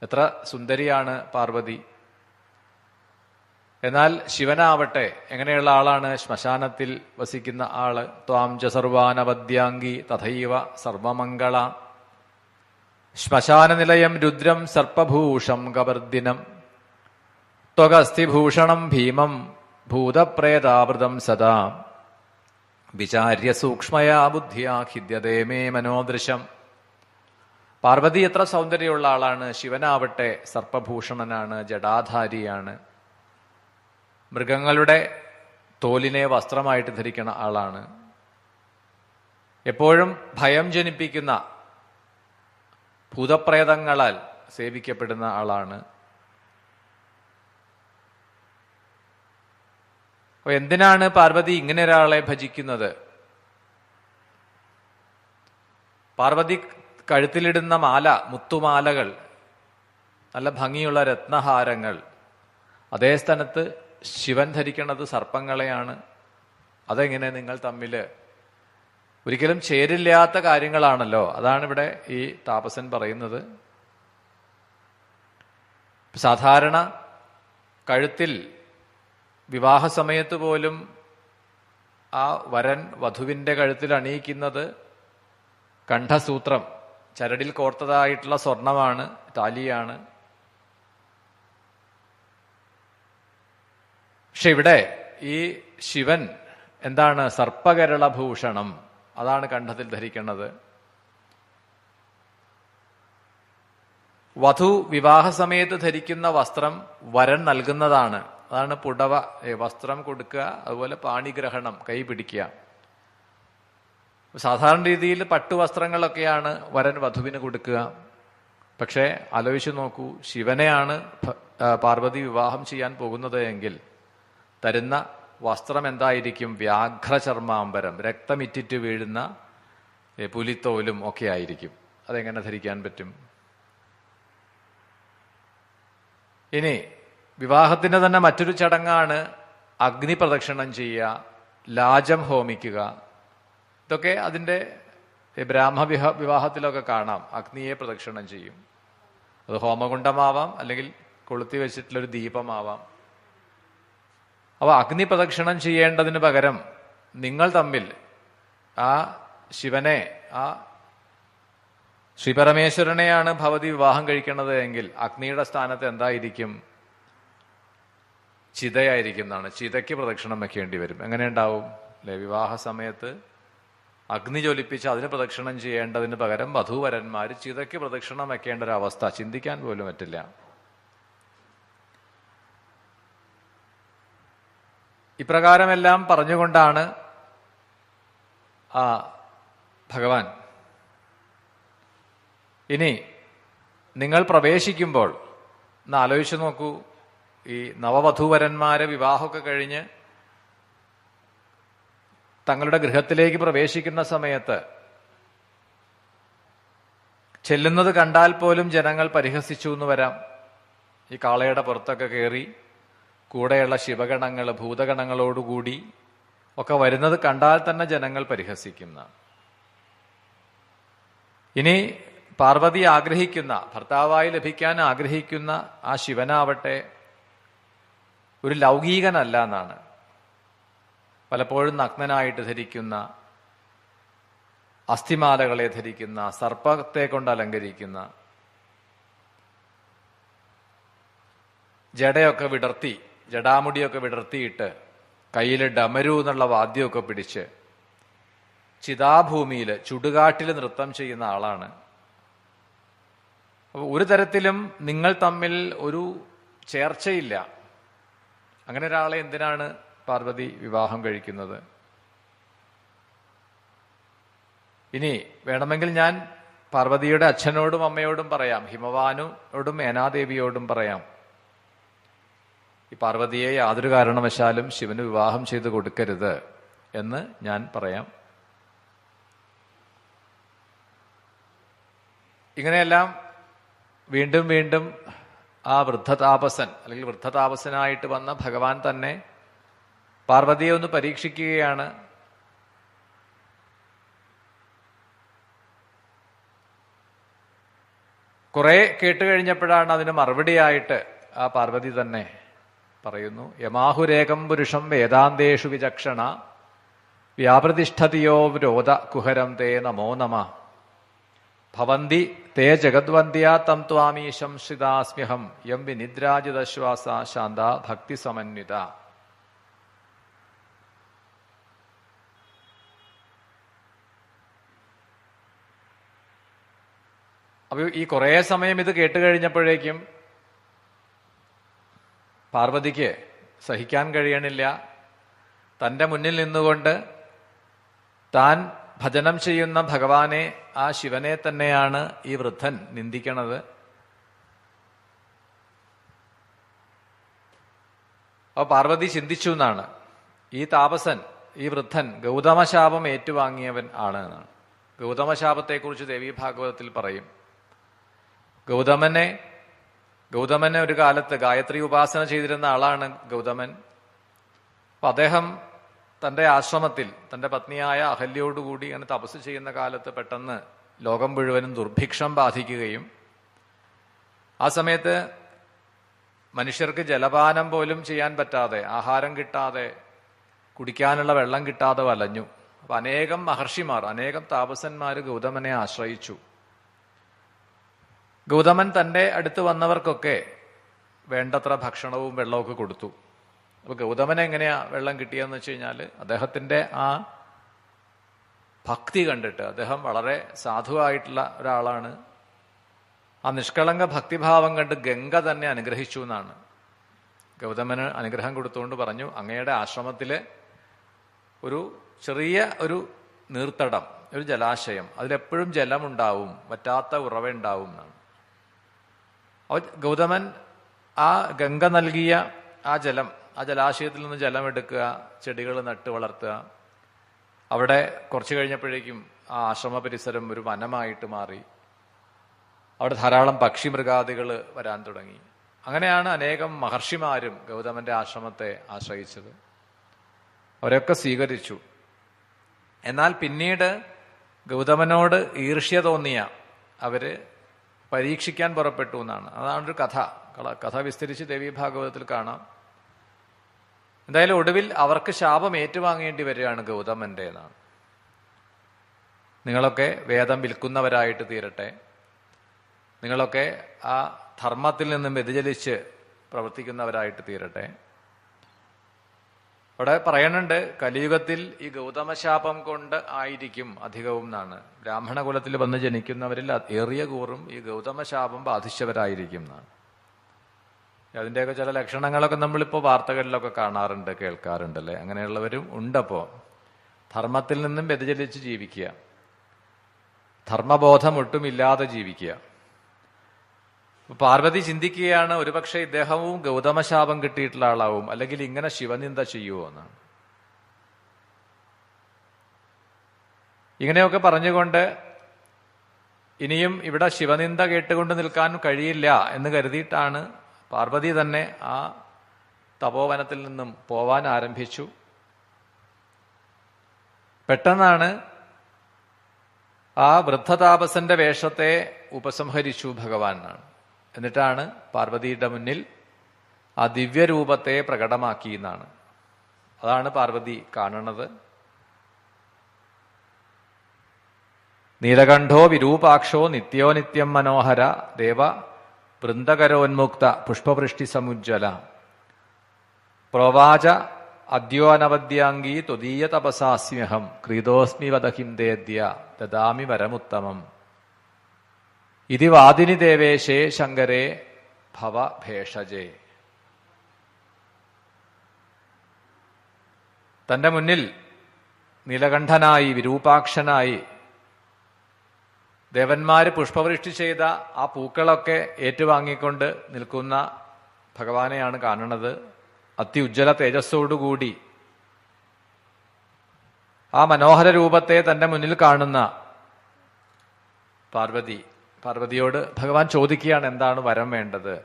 എത്ര സുന്ദരിയാണ് പാർവതി. എന്നാൽ ശിവനാവട്ടെ എങ്ങനെയുള്ള ആളാണ്? ശ്മശാനത്തിൽ വസിക്കുന്ന ആള്. ത്വാം ച സർവാനവദ്യാംഗി തഥൈവ സർവമംഗള. ശ്മശാനനിലയം രുദ്രം സർപ്പഭൂഷം കവർദിനം ത്വകസ്ഥിഭൂഷണം ഭീമം ഭൂതപ്രേതാവൃതം സദാ വിചാര്യ സൂക്ഷ്മയാ ബുദ്ധിയാ ഖിദ്യതേ മേ മനോദൃശം. പാർവതി എത്ര സൗന്ദര്യമുള്ള ആളാണ്. ശിവനാവട്ടെ സർപ്പഭൂഷണനാണ്, ജടാധാരിയാണ്, മൃഗങ്ങളുടെ തോലിനെ വസ്ത്രമായിട്ട് ധരിക്കുന്ന ആളാണ്, എപ്പോഴും ഭയം ജനിപ്പിക്കുന്ന ഭൂതപ്രേതങ്ങളാൽ സേവിക്കപ്പെടുന്ന ആളാണ്. എന്തിനാണ് പാർവതി ഇങ്ങനെ ഒരാളെ ഭജിക്കുന്നത്? പാർവതി കഴുത്തിലിടുന്ന മാല, മുത്തുമാലകൾ, നല്ല ഭംഗിയുള്ള രത്നഹാരങ്ങൾ, അതേ സ്ഥാനത്ത് ശിവൻ ധരിക്കുന്നത് സർപ്പങ്ങളെയാണ്. അതെങ്ങനെ നിങ്ങൾ തമ്മിൽ ഒരിക്കലും ചേരില്ലാത്ത കാര്യങ്ങളാണല്ലോ. അതാണ് ഇവിടെ ഈ താപസൻ പറയുന്നത്. സാധാരണ കഴുത്തിൽ വിവാഹ സമയത്ത് പോലും ആ വരൻ വധുവിന്റെ കഴുത്തിൽ അണിയിക്കുന്നത് കണ്ഠസൂത്രം, ചരടിൽ കോർത്തതായിട്ടുള്ള സ്വർണമാണ്, താലിയാണ്. പക്ഷെ ഇവിടെ ഈ ശിവൻ എന്താണ്? സർപ്പകരളഭൂഷണം, അതാണ് കണ്ഠത്തിൽ ധരിക്കുന്നത്. വധു വിവാഹ സമയത്ത് ധരിക്കുന്ന വസ്ത്രം വരൻ നൽകുന്നതാണ്. അതാണ് പുടവ, വസ്ത്രം കൊടുക്കുക, അതുപോലെ പാണിഗ്രഹണം, കൈ പിടിക്കുക. സാധാരണ രീതിയിൽ പട്ടുവസ്ത്രങ്ങളൊക്കെയാണ് വരൻ വധുവിന് കൊടുക്കുക. പക്ഷേ ആലോചിച്ചു നോക്കൂ, ശിവനെയാണ് പാർവതി വിവാഹം ചെയ്യാൻ പോകുന്നത് എങ്കിൽ തരുന്ന വസ്ത്രം എന്തായിരിക്കും? വ്യാഘ്രചർമാംബരം, രക്തമിറ്റിറ്റ് വീഴുന്ന പുലിത്തോലും ഒക്കെ ആയിരിക്കും. അതെങ്ങനെ ധരിക്കാൻ പറ്റും? ഇനി വിവാഹത്തിന്റെ തന്നെ മറ്റൊരു ചടങ്ങാണ് അഗ്നി പ്രദക്ഷിണം ചെയ്യുക, ലാജം ഹോമിക്കുക. ഇതൊക്കെ അതിൻ്റെ ബ്രാഹ്മ വിവാഹത്തിലൊക്കെ കാണാം. അഗ്നിയെ പ്രദക്ഷിണം ചെയ്യും. അത് ഹോമകുണ്ഡമാവാം, അല്ലെങ്കിൽ കൊളുത്തി വെച്ചിട്ടുള്ളൊരു ദീപമാവാം. അപ്പോൾ അഗ്നി പ്രദക്ഷിണം ചെയ്യേണ്ടതിന് പകരം നിങ്ങൾ തമ്മിൽ ആ ശിവനെ, ആ ശ്രീപരമേശ്വരനെയാണ് ഭവതി വിവാഹം കഴിക്കുന്നത് എങ്കിൽ അഗ്നിയുടെ സ്ഥാനത്ത് എന്തായിരിക്കും? ചിതയായിരിക്കും എന്നാണ്. ചിതയ്ക്ക് പ്രദക്ഷിണം വെക്കേണ്ടി വരും. എങ്ങനെ ഉണ്ടാവും അല്ലെ? വിവാഹ സമയത്ത് അഗ്നി ജ്വലിപ്പിച്ച് അതിന് പ്രദക്ഷിണം ചെയ്യേണ്ടതിന് പകരം വധൂവരന്മാർ ചിതയ്ക്ക് പ്രദക്ഷിണം വെക്കേണ്ട ഒരു അവസ്ഥ ചിന്തിക്കാൻ പോലും പറ്റില്ല. ഇപ്രകാരമെല്ലാം പറഞ്ഞുകൊണ്ടാണ് ആ ഭഗവാൻ ഇനി നിങ്ങൾ പ്രവേശിക്കുമ്പോൾ ഒന്ന് ആലോചിച്ചു നോക്കൂ. ഈ നവവധൂവരന്മാര് വിവാഹമൊക്കെ കഴിഞ്ഞ് തങ്ങളുടെ ഗൃഹത്തിലേക്ക് പ്രവേശിക്കുന്ന സമയത്ത് ചെല്ലുന്നത് കണ്ടാൽ പോലും ജനങ്ങൾ പരിഹസിച്ചു എന്ന് വരാം. ഈ കാളയുടെ പുറത്തൊക്കെ കയറി കൂടെയുള്ള ശിവഗണങ്ങൾ, ഭൂതഗണങ്ങളോടുകൂടി ഒക്കെ വരുന്നത് കണ്ടാൽ തന്നെ ജനങ്ങൾ പരിഹസിക്കുന്ന. ഇനി പാർവതി ആഗ്രഹിക്കുന്ന, ഭർത്താവായി ലഭിക്കാൻ ആഗ്രഹിക്കുന്ന ആ ശിവനാവട്ടെ ഒരു ലൗകികനല്ല എന്നാണ്. പലപ്പോഴും നഗ്നനായിട്ട് ധരിക്കുന്ന, അസ്ഥിമാലകളെ ധരിക്കുന്ന, സർപ്പത്തെ കൊണ്ട് അലങ്കരിക്കുന്ന, ജടയൊക്കെ വിടർത്തി, ജടാമുടിയൊക്കെ വിടർത്തിയിട്ട് കയ്യിൽ ഡമരു എന്നുള്ള വാദ്യമൊക്കെ പിടിച്ച് ചിതാഭൂമിയിൽ, ചുടുകാട്ടിൽ നൃത്തം ചെയ്യുന്ന ആളാണ്. അപ്പോൾ ഒരു തരത്തിലും നിങ്ങൾ തമ്മിൽ ഒരു ചേർച്ചയില്ല. അങ്ങനെ ഒരാളെ എന്തിനാണ് പാർവതി വിവാഹം കഴിക്കുന്നത്? ഇനി വേണമെങ്കിൽ ഞാൻ പാർവതിയുടെ അച്ഛനോടും അമ്മയോടും പറയാം, ഹിമവാനോടും ഏനാദേവിയോടും പറയാം, ഈ പാർവതിയെ യാതൊരു കാരണവശാലും ശിവന് വിവാഹം ചെയ്ത് കൊടുക്കരുത് എന്ന് ഞാൻ പറയാം. ഇങ്ങനെയെല്ലാം വീണ്ടും വീണ്ടും ആ വൃദ്ധതാപസൻ അല്ലെങ്കിൽ വൃദ്ധതാപസനായിട്ട് വന്ന ഭഗവാൻ തന്നെ പാർവതിയെ ഒന്ന് പരീക്ഷിക്കുകയാണ്. കുറെ കേട്ടുകഴിഞ്ഞപ്പോഴാണ് അതിന് മറുപടിയായിട്ട് ആ പാർവതി തന്നെ പറയുന്നു, യമാഹുരേകം പുരുഷം വേദാന്തേഷു വിചക്ഷണ വ്യാപ്രതിഷ്ഠതിയോ രോധ കുഹരം തേ നമോ നമ ഭവന്തി തേ ജഗദ്വന്ദ്യാ തം ത്വാമീശം ശ്രിതാസ്മ്യഹം യം വിനിദ്രാജിതശ്വാസ ശാന്ത ഭക്തി സമന്വിത. അപ്പൊ ഈ കുറേ സമയം ഇത് കേട്ടുകഴിഞ്ഞപ്പോഴേക്കും പാർവതിക്ക് സഹിക്കാൻ കഴിയണില്ല. തൻ്റെ മുന്നിൽ നിന്നുകൊണ്ട് താൻ ഭജനം ചെയ്യുന്ന ഭഗവാനെ, ആ ശിവനെ തന്നെയാണ് ഈ വൃദ്ധൻ നിന്ദിക്കണത്. അപ്പോൾ പാർവതി ചിന്തിച്ചു എന്നാണ്, ഈ താപസൻ, ഈ വൃദ്ധൻ ഗൗതമശാപം ഏറ്റുവാങ്ങിയവൻ ആണ് എന്നാണ്. ഗൗതമശാപത്തെക്കുറിച്ച് ദേവീ ഭാഗവതത്തിൽ പറയും. ഗൗതമനെ ഒരു കാലത്ത് ഗായത്രി ഉപാസന ചെയ്തിരുന്ന ആളാണ് ഗൗതമൻ. അപ്പൊ അദ്ദേഹം തൻ്റെ ആശ്രമത്തിൽ തൻ്റെ പത്നിയായ അഹല്യയോടുകൂടി അങ്ങനെ തപസ് ചെയ്യുന്ന കാലത്ത് പെട്ടെന്ന് ലോകം മുഴുവനും ദുർഭിക്ഷം ബാധിക്കുകയും ആ സമയത്ത് മനുഷ്യർക്ക് ജലപാനം പോലും ചെയ്യാൻ പറ്റാതെ, ആഹാരം കിട്ടാതെ, കുടിക്കാനുള്ള വെള്ളം കിട്ടാതെ വലഞ്ഞു. അപ്പൊ അനേകം മഹർഷിമാർ, അനേകം താപസന്മാർ ഗൗതമനെ ആശ്രയിച്ചു. ഗൗതമൻ തൻ്റെ അടുത്ത് വന്നവർക്കൊക്കെ വേണ്ടത്ര ഭക്ഷണവും വെള്ളമൊക്കെ കൊടുത്തു. അപ്പൊ ഗൗതമൻ എങ്ങനെയാ വെള്ളം കിട്ടിയെന്ന് വെച്ച് കഴിഞ്ഞാൽ അദ്ദേഹത്തിന്റെ ആ ഭക്തി കണ്ടിട്ട്, അദ്ദേഹം വളരെ സാധുവായിട്ടുള്ള ഒരാളാണ്, ആ നിഷ്കളങ്ക ഭക്തിഭാവം കണ്ട് ഗംഗ തന്നെ അനുഗ്രഹിച്ചു എന്നാണ്. ഗൗതമന് അനുഗ്രഹം കൊടുത്തുകൊണ്ട് പറഞ്ഞു, അങ്ങയുടെ ആശ്രമത്തില് ഒരു ചെറിയ ഒരു നീർത്തടം, ഒരു ജലാശയം, അതിലെപ്പോഴും ജലമുണ്ടാവും, വറ്റാത്ത ഉറവയുണ്ടാവും എന്നാണ്. അപ്പോൾ ഗൗതമൻ ആ ഗംഗ നൽകിയ ആ ജലം, ആ ജലാശയത്തിൽ നിന്ന് ജലമെടുക്കുക, ചെടികൾ നട്ട് വളർത്തുക. അവിടെ കുറച്ചു കഴിഞ്ഞപ്പോഴേക്കും ആ ആശ്രമ പരിസരം ഒരു വനമായിട്ട് മാറി. അവിടെ ധാരാളം പക്ഷി മൃഗാദികൾ വരാൻ തുടങ്ങി. അങ്ങനെയാണ് അനേകം മഹർഷിമാരും ഗൗതമന്റെ ആശ്രമത്തെ ആശ്രയിച്ചത്. അവരൊക്കെ സ്വീകരിച്ചു. എന്നാൽ പിന്നീട് ഗൗതമനോട് ഈർഷ്യ തോന്നിയ അവര് പരീക്ഷിക്കാൻ പുറപ്പെട്ടു എന്നാണ്. അതാണൊരു കഥ വിസ്തരിച്ച് ദേവീ ഭാഗവതത്തിൽ കാണാം. എന്തായാലും ഒടുവിൽ അവർക്ക് ശാപം ഏറ്റുവാങ്ങേണ്ടി വരികയാണ് ഗൗതമന്റെ എന്നാണ്. നിങ്ങളൊക്കെ വേദം വിൽക്കുന്നവരായിട്ട് തീരട്ടെ, നിങ്ങളൊക്കെ ആ ധർമ്മത്തിൽ നിന്നും വ്യതിചലിച്ച് പ്രവർത്തിക്കുന്നവരായിട്ട് തീരട്ടെ. അവിടെ പറയുന്നുണ്ട്, കലിയുഗത്തിൽ ഈ ഗൗതമശാപം കൊണ്ട് ആയിരിക്കും അധികവും എന്നാണ്. ബ്രാഹ്മണ കുലത്തിൽ വന്ന് ജനിക്കുന്നവരിൽ ഏറിയ കൂറും ഈ ഗൗതമശാപം ബാധിച്ചവരായിരിക്കും എന്നാണ്. അതിൻ്റെയൊക്കെ ചില ലക്ഷണങ്ങളൊക്കെ നമ്മളിപ്പോൾ വാർത്തകളിലൊക്കെ കാണാറുണ്ട്, കേൾക്കാറുണ്ടല്ലേ. അങ്ങനെയുള്ളവരും ഉണ്ടപ്പോൾ. ധർമ്മത്തിൽ നിന്നും വ്യതിചലിച്ച് ജീവിക്കുക, ധർമ്മബോധം ഒട്ടുമില്ലാതെ ജീവിക്കുക. പാർവതി ചിന്തിക്കുകയാണ്, ഒരുപക്ഷെ ഇദ്ദേഹവും ഗൗതമശാപം കിട്ടിയിട്ടുള്ള ആളാവും, അല്ലെങ്കിൽ ഇങ്ങനെ ശിവനിന്ദ ചെയ്യുമോ എന്നാണ്. ഇങ്ങനെയൊക്കെ പറഞ്ഞുകൊണ്ട് ഇനിയും ഇവിടെ ശിവനിന്ദ കേട്ടുകൊണ്ട് നിൽക്കാൻ കഴിയില്ല എന്ന് കരുതിയിട്ടാണ് പാർവതി തന്നെ ആ തപോവനത്തിൽ നിന്നും പോവാൻ ആരംഭിച്ചു. പെട്ടെന്നാണ് ആ വൃദ്ധതാപസന്റെ വേഷത്തെ ഉപസംഹരിച്ചു ഭഗവാൻ എന്നാണ്. എന്നിട്ടാണ് പാർവതിയുടെ മുന്നിൽ ആ ദിവ്യരൂപത്തെ പ്രകടമാക്കി എന്നാണ്. അതാണ് പാർവതി കാണുന്നത്. നീലകണ്ഠോ വിരൂപാക്ഷോ നിത്യോ നിത്യം മനോഹര ദേവ വൃന്ദകരോന്മുക്ത പുഷ്പവൃഷ്ടി സമുജ്വല പ്രോവാച അദ്യോനവദ്യാംഗീ ത്വദീയ തപസാസ്മ്യഹം ക്രീതോസ്മി വദഹിം ദേദ്യ ദദാമി വരമുത്തമം ഇതി വാദിനി ദേവേശേ ശങ്കരേ ഭവ ഭേഷജേ. തന്റെ മുന്നിൽ നീലകണ്ഠനായി വിരൂപാക്ഷനായി ദേവന്മാര് പുഷ്പവൃഷ്ടി ചെയ്ത ആ പൂക്കളൊക്കെ ഏറ്റുവാങ്ങിക്കൊണ്ട് നിൽക്കുന്ന ഭഗവാനെയാണ് കാണുന്നത്. അത്യുജ്വല തേജസ്സോടുകൂടി ആ മനോഹര രൂപത്തെ തന്റെ മുന്നിൽ കാണുന്ന പാർവതിയോട് ഭഗവാൻ ചോദിക്കുകയാണ്, എന്താണ് വരം വേണ്ടത്?